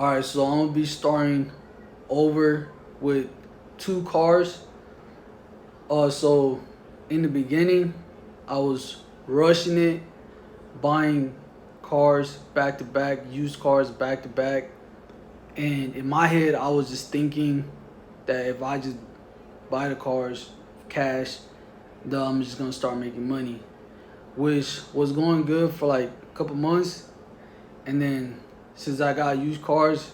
Alright, so I'm gonna be starting over with 2 cars. So in the beginning, I was rushing it, buying cars back to back, used cars back to back. And in my head, I was just thinking that if I just buy the cars cash, then I'm just gonna start making money, which was going good for like a couple months. And then since I got used cars,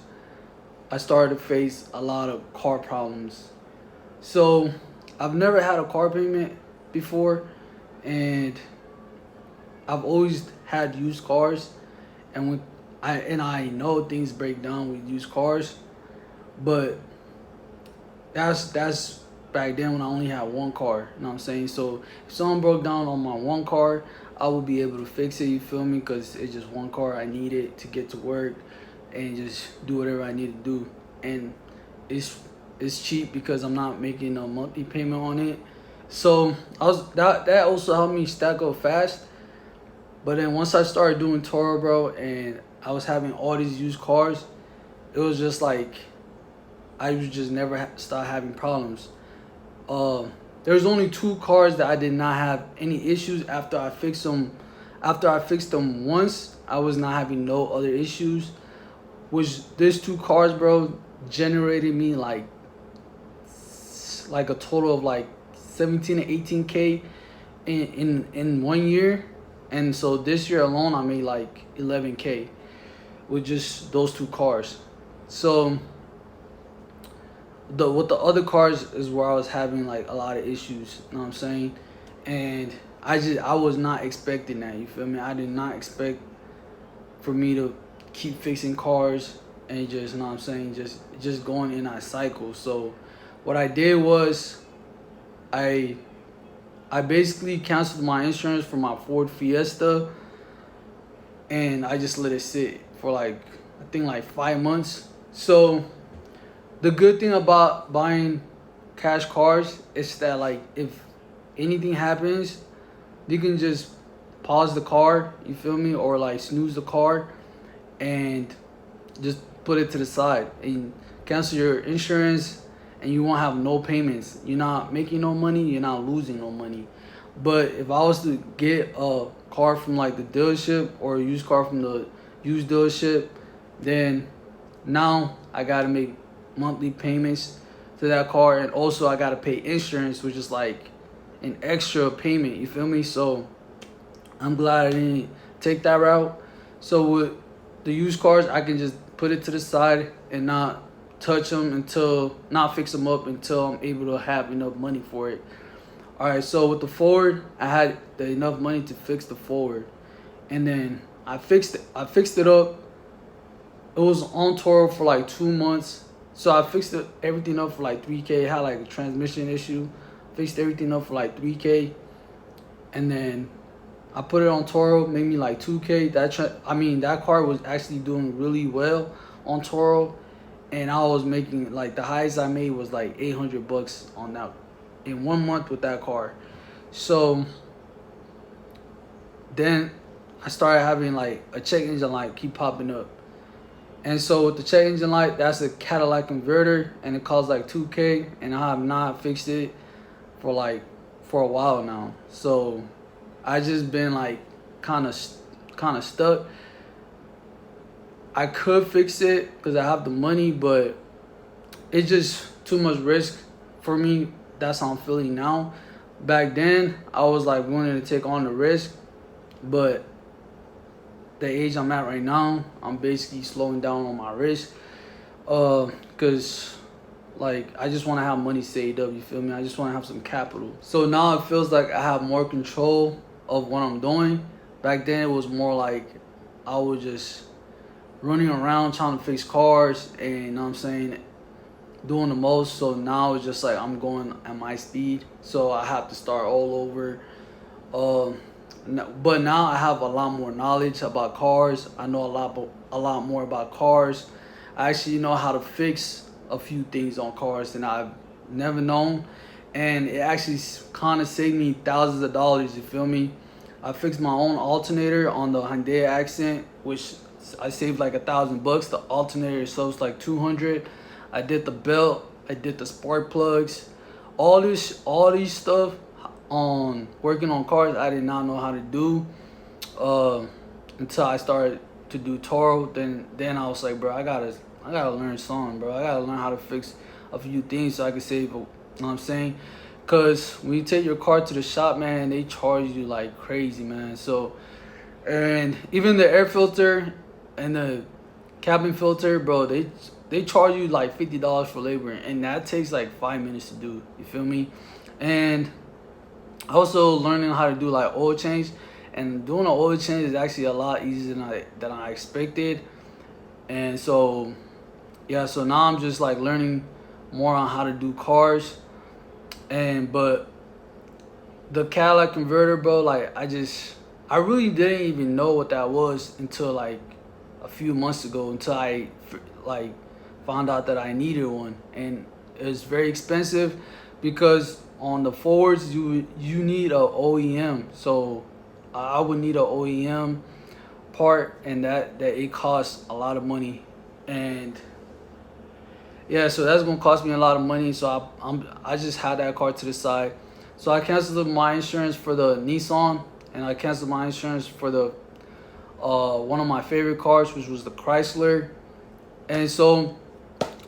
I started to face a lot of car problems. So I've never had a car payment before, and I've always had used cars, and I know things break down with used cars, but that's back then when I only had one car. You know what I'm saying? So if something broke down on my one car, I would be able to fix it. You feel me? Because it's just one car. I need it to get to work and just do whatever I need to do. And it's cheap because I'm not making a monthly payment on it. So that also helped me stack up fast. But then once I started doing Turo, bro, and I was having all these used cars, it was just like I would just never start having problems. There's only 2 cars that I did not have any issues after I fixed them. After I fixed them once, I was not having no other issues. Which these 2 cars, bro, generated me like a total of like 17 to 18K in 1 year. And so this year alone, I made like 11K with just those 2 cars. So with the other cars is where I was having like a lot of issues, you know what I'm saying? And I was not expecting that, you feel me? I did not expect for me to keep fixing cars and just, you know what I'm saying, just going in that cycle. So what I did was I basically canceled my insurance for my Ford Fiesta, and I just let it sit for like, I think like 5 months. So the good thing about buying cash cars is that like if anything happens, you can just pause the car, you feel me, or like snooze the car and just put it to the side and cancel your insurance, and you won't have no payments. You're not making no money, you're not losing no money. But if I was to get a car from like the dealership or a used car from the used dealership, then now I gotta make monthly payments to that car, and also I gotta pay insurance, which is like an extra payment, you feel me? So I'm glad I didn't take that route. So with the used cars, I can just put it to the side and not touch them not fix them up until I'm able to have enough money for it. Alright, so with the Ford, I had enough money to fix the Ford, and then I fixed it up. It was on Turo for like 2 months. So I fixed everything up for like 3K. It had like a transmission issue. Fixed everything up for like 3K. And then I put it on Turo, made me like 2K. That car was actually doing really well on Turo. And I was making like, the highest I made was like $800 on that in 1 month with that car. So then I started having like a check engine light keep popping up. And so with the check engine light, that's a Cadillac converter, and it costs like 2K, and I have not fixed it for a while now. So I just been like kind of stuck. I could fix it because I have the money, but it's just too much risk for me. That's how I'm feeling now. Back then, I was like willing to take on the risk, but the age I'm at right now, I'm basically slowing down on my risk, because like I just want to have money saved up, you feel me? I just want to have some capital. So now it feels like I have more control of what I'm doing. Back then it was more like I was just running around trying to fix cars, and you know what I'm saying, doing the most. So now it's just like I'm going at my speed, so I have to start all over. But now I have a lot more knowledge about cars. I know a lot more about cars. I actually know how to fix a few things on cars that I've never known, and it actually kind of saved me thousands of dollars, you feel me? I fixed my own alternator on the Hyundai Accent, which I saved like $1,000. The alternator itself was like 200. I did the belt. I did the spark plugs. All these stuff on working on cars. I did not know how to do until I started to do Turo. Then I was like, bro, I gotta learn something, bro. I gotta learn how to fix a few things so I can save. You know what I'm saying? Cause when you take your car to the shop, man, they charge you like crazy, man. So, and even the air filter and the cabin filter, bro, they charge you like $50 for labor, and that takes like 5 minutes to do. You feel me? And also learning how to do like oil change, and doing an oil change is actually a lot easier than I expected. And so, yeah, so now I'm just like learning more on how to do cars. But the Cadillac converter, bro, like I really didn't even know what that was until like a few months ago, until I like found out that I needed one. And it's very expensive because on the Fords you need a OEM. So I would need a OEM part, and that it costs a lot of money. And yeah, so that's gonna cost me a lot of money. So I just had that car to the side. So I canceled my insurance for the Nissan, and I canceled my insurance for the one of my favorite cars, which was the Chrysler. And so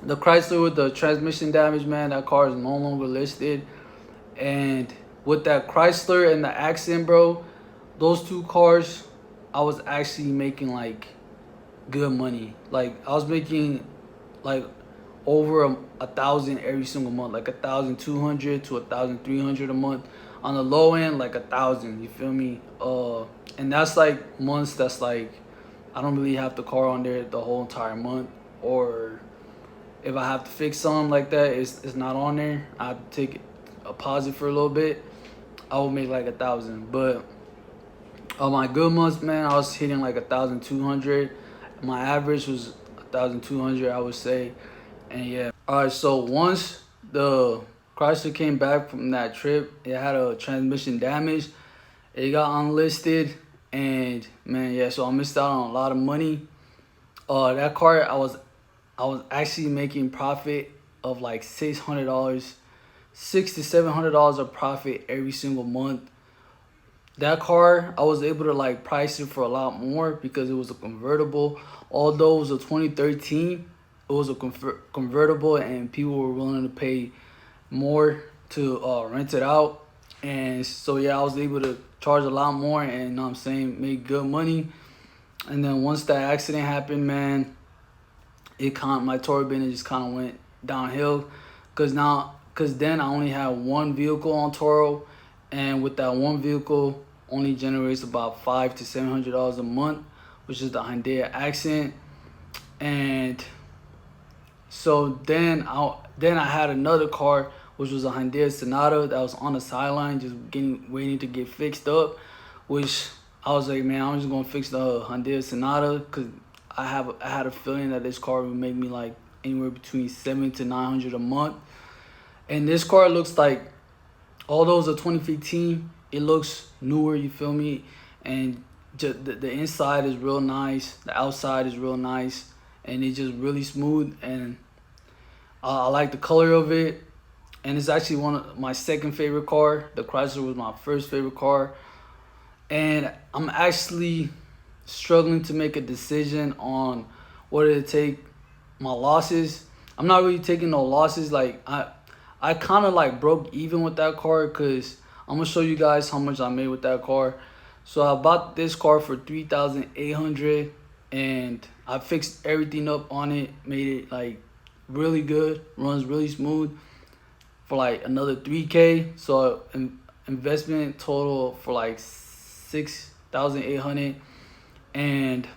the Chrysler with the transmission damage, man, that car is no longer listed. And with that Chrysler and the Accent, bro, those two cars, I was actually making like good money. Like I was making like over 1,000 every single month, like 1,200 to 1,300 a month. On the low end, like 1,000. You feel me? And that's like months. That's like I don't really have the car on there the whole entire month. Or if I have to fix something like that, it's not on there. I have to take a pause it for a little bit. I will make like 1,000. But on my good months, man, I was hitting like 1,200. My average was 1,200, I would say. And yeah. Alright, so once the Chrysler came back from that trip, it had a transmission damage. It got unlisted, and man, yeah, so I missed out on a lot of money. That car, I was actually making profit of like $600, $600 to $700 of profit every single month. That car, I was able to like price it for a lot more because it was a convertible. Although it was a 2013, it was a convertible, and people were willing to pay more to rent it out. And so yeah, I was able to charge a lot more, and you know what I'm saying, make good money. And then once that accident happened, man, my Turo business just kind of went downhill, because then I only had one vehicle on Turo, and with that one vehicle only generates about $500 to $700 a month, which is the Hyundai Accent. And so then I had another car, which was a Hyundai Sonata that was on the sideline, just waiting to get fixed up. Which I was like, man, I'm just gonna fix the Hyundai Sonata, because I had a feeling that this car would make me like anywhere between $700 to $900 a month. And this car looks like, although it's a 2015, it looks newer. You feel me? And just the inside is real nice. The outside is real nice. And it's just really smooth, and I like the color of it. And it's actually one of my second favorite car. The Chrysler was my first favorite car. And I'm actually struggling to make a decision on whether to take my losses. I'm not really taking no losses. Like I kind of like broke even with that car, because I'm gonna show you guys how much I made with that car. So I bought this car for $3,800, and I fixed everything up on it, made it like really good, runs really smooth, for like another $3K. So investment total for like $6,800, and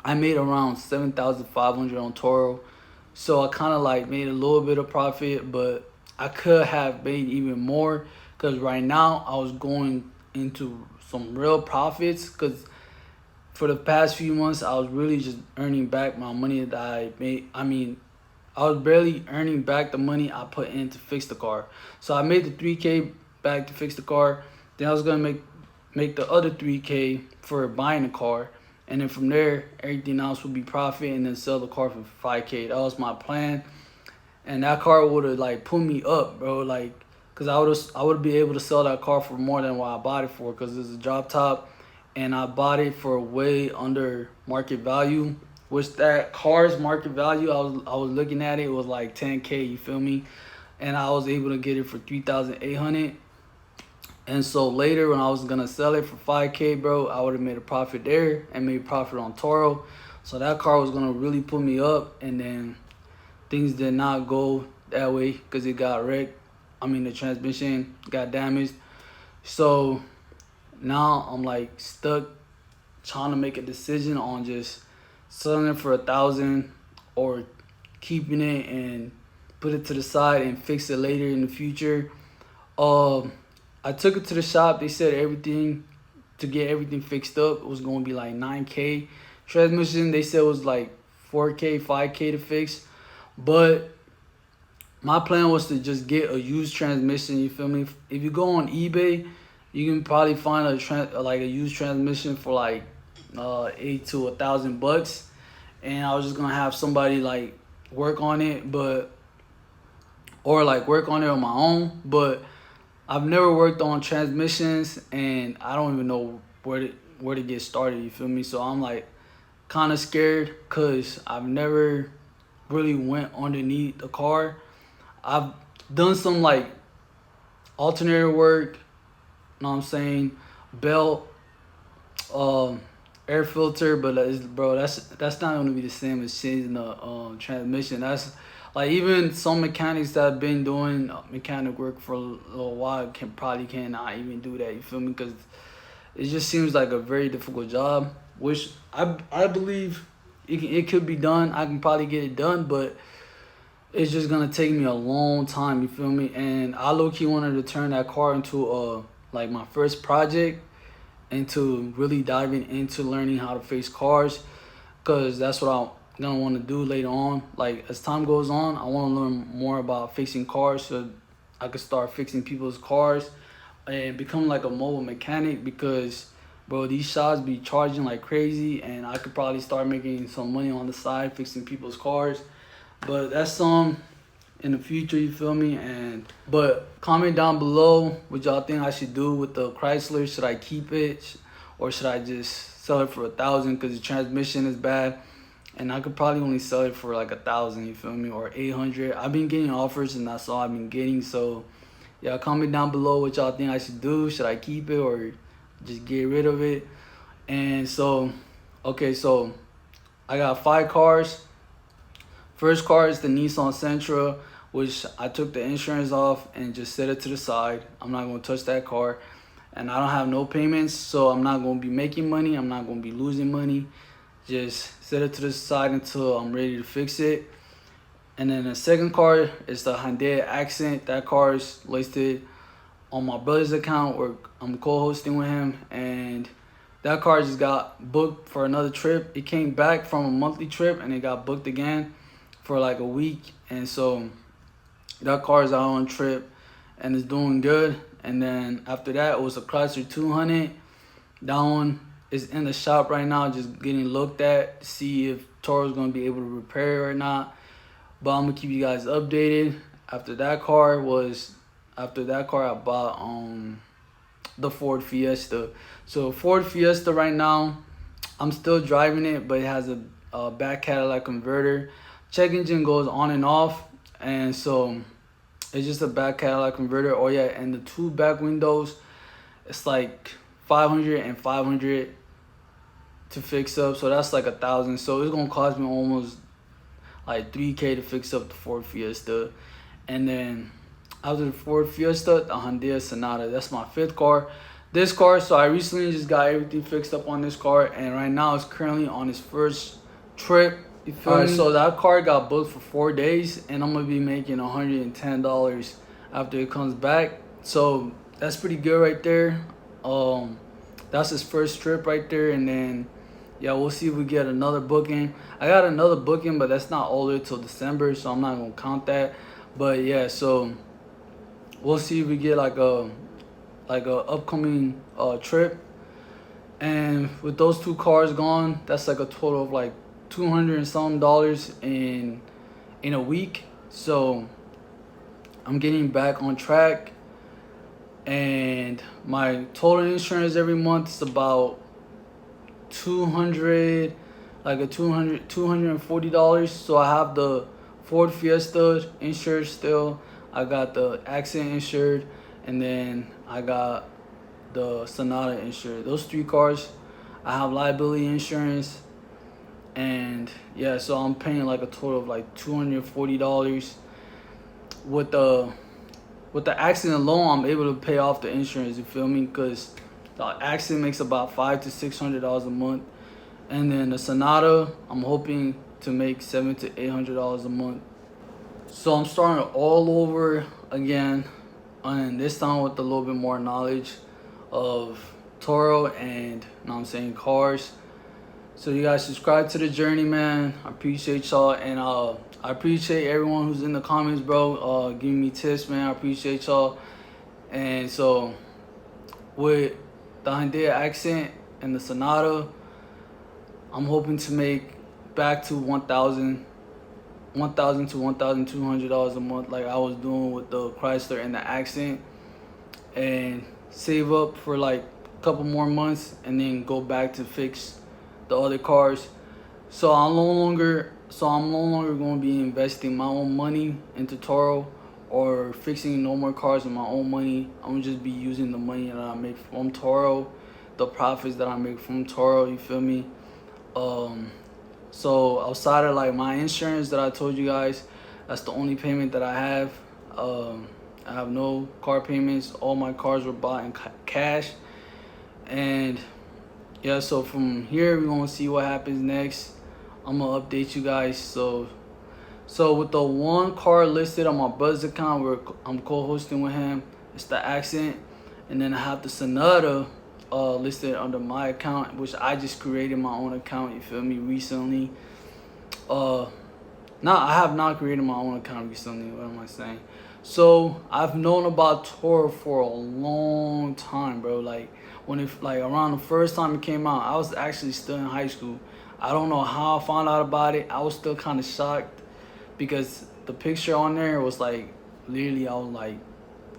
I made around $7,500 on Turo. So I kind of like made a little bit of profit, but I could have made even more, because right now I was going into some real profits, because for the past few months, I was really just earning back my money that I made. I mean, I was barely earning back the money I put in to fix the car. So I made the $3K back to fix the car. Then I was gonna make the other $3K for buying the car, and then from there everything else would be profit, and then sell the car for 5K. That was my plan, and that car would have like put me up, bro. Like, cause I would be able to sell that car for more than what I bought it for, cause it's a drop top, and I bought it for way under market value. Which that car's market value, I was looking at it, it was like 10K. You feel me? And I was able to get it for 3,800. And so later when I was gonna sell it for 5K, bro, I would have made a profit there and made profit on Turo. So that car was gonna really put me up, and then things did not go that way because it got wrecked. I mean, the transmission got damaged. So now I'm like stuck trying to make a decision on just selling it for 1,000 or keeping it and put it to the side and fix it later in the future. I took it to the shop. They said everything to get everything fixed up was going to be like 9K. Transmission, they said was like 4K, 5K to fix. But my plan was to just get a used transmission. You feel me? If you go on eBay, you can probably find a used transmission for like $8 to $1,000. And I was just gonna have somebody like work on it, or like work on it on my own. But I've never worked on transmissions, and I don't even know where to get started. You feel me? So I'm like kind of scared because I've never really went underneath the car. I've done some like alternator work, you know what I'm saying, belt, air filter, but that's not gonna be the same as changing the transmission. That's like, even some mechanics that have been doing mechanic work for a little while cannot even do that. You feel me? Because it just seems like a very difficult job, which I believe it could be done. I can probably get it done, but it's just gonna take me a long time. You feel me? And I low-key wanted to turn that car into like my first project, into really diving into learning how to fix cars, because that's what I'm gonna want to do later on. Like, as time goes on, I want to learn more about fixing cars so I could start fixing people's cars and become like a mobile mechanic, because bro, these shops be charging like crazy, and I could probably start making some money on the side fixing people's cars. But that's some in the future, you feel me? But comment down below what y'all think I should do with the Chrysler. Should I keep it, or should I just sell it for 1,000 because the transmission is bad, and I could probably only sell it for like 1,000, you feel me, or 800. I've been getting offers, and that's all I've been getting. So yeah, comment down below what y'all think I should do. Should I keep it or just get rid of it? And so okay, so I got 5 cars. First car is the Nissan Sentra, which I took the insurance off and just set it to the side. I'm not going to touch that car. And I don't have no payments, so I'm not going to be making money. I'm not going to be losing money. Just set it to the side until I'm ready to fix it. And then the second car is the Hyundai Accent. That car is listed on my brother's account, where I'm co-hosting with him. And that car just got booked for another trip. It came back from a monthly trip, and it got booked again for like a week. And so that car is out on trip and it's doing good. And then after that, it was a Chrysler 200. That one is in the shop right now, just getting looked at to see if Turo's gonna be able to repair it or not. But I'm gonna keep you guys updated. After that car, I bought the Ford Fiesta. So Ford Fiesta right now, I'm still driving it, but it has a back Cadillac converter. Check engine goes on and off, and so it's just a back Cadillac converter. Oh yeah, and the 2 back windows, it's like 500 and 500 to fix up, so that's like 1,000. So it's gonna cost me almost like 3K to fix up the Ford Fiesta. And then after the Ford Fiesta, the Hyundai Sonata. That's my 5th car. This car, so I recently just got everything fixed up on this car, and right now it's currently on its first trip. Alright, so that car got booked for 4 days, and I'm gonna be making $110 after it comes back. So that's pretty good right there. That's his first trip right there. And then yeah, we'll see if we get another booking. I got another booking, but that's not all the way till December, so I'm not gonna count that. But yeah, so we'll see if we get like a upcoming trip. And with those two cars gone, that's like a total of like $200 and some dollars in a week. So I'm getting back on track, and my total insurance every month is about 200, like a $240. So I have the Ford Fiesta insured still, I got the accident insured, and then I got the Sonata insured. Those three cars, I have liability insurance. And yeah, so I'm paying like a total of like $240. With the accident alone, I'm able to pay off the insurance, you feel me? Because the accident makes about $500 to $600 a month. And then the Sonata, I'm hoping to make $700 to $800 a month. So I'm starting all over again, and this time with a little bit more knowledge of Turo and, you know what I'm saying, cars. So you guys subscribe to the journey, man. I appreciate y'all, and I appreciate everyone who's in the comments, bro, giving me tips, man. I appreciate y'all. And so with the Hyundai Accent and the Sonata, I'm hoping to make back to $1,000 to $1,200 a month, like I was doing with the Chrysler and the Accent, and save up for like a couple more months and then go back to fix the other cars. So I'm no longer going to be investing my own money into Turo or fixing no more cars with my own money. I'm gonna just be using the money that I make from Turo, the profits that I make from Turo, you feel me? So outside of like my insurance that I told you guys, that's the only payment that I have. I have no car payments. All my cars were bought in cash. And yeah, so from here we're gonna see what happens next. I'm gonna update you guys. So with the one car listed on my brother's account where I'm co-hosting with him, it's the Accent. And then I have the Sonata listed under my account, which I just created my own account, you feel me, recently. I have not created my own account recently. What am I saying? So I've known about Turo for a long time, bro. Like around the first time it came out, I was actually still in high school. I don't know how I found out about it. I was still kind of shocked because the picture on there was like, literally I was like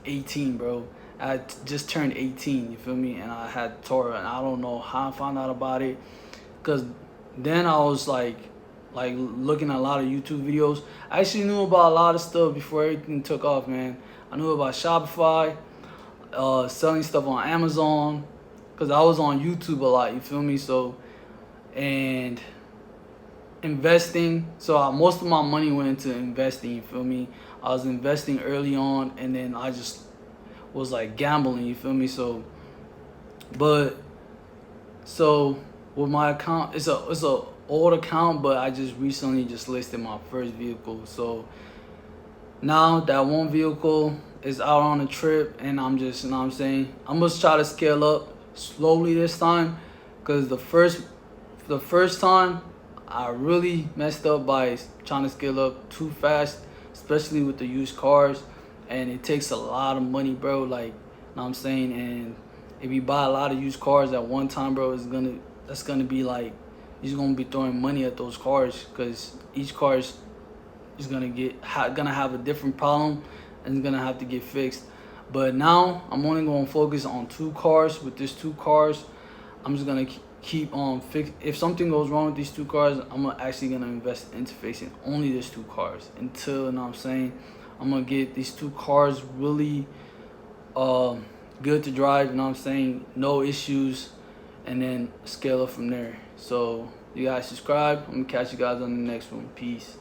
18, bro. I had just turned 18, you feel me? And I had Turo, and I don't know how I found out about it, because then I was like looking at a lot of YouTube videos. I actually knew about a lot of stuff before everything took off, man. I knew about Shopify, selling stuff on Amazon, because I was on YouTube a lot, you feel me? So, and investing. So most of my money went into investing, you feel me? I was investing early on, and then I just was like gambling, you feel me? So with my account, it's a old account, but I just recently just listed my first vehicle. So now that one vehicle is out on a trip, and I'm just, you know what I'm saying, I'm gonna try to scale up slowly this time, because the first time I really messed up by trying to scale up too fast, especially with the used cars. And it takes a lot of money, bro, like, you know what I'm saying? And if you buy a lot of used cars at one time, bro, that's gonna be like, you're gonna be throwing money at those cars, because each car is gonna have a different problem, and it's gonna have to get fixed. But now I'm only gonna focus on two cars. With these two cars, I'm just gonna keep on if something goes wrong with these two cars, I'm actually gonna invest into fixing only these two cars until, you know what I'm saying, I'm gonna get these two cars really good to drive, you know what I'm saying, no issues, and then scale up from there. So you guys subscribe. I'm gonna catch you guys on the next one. Peace.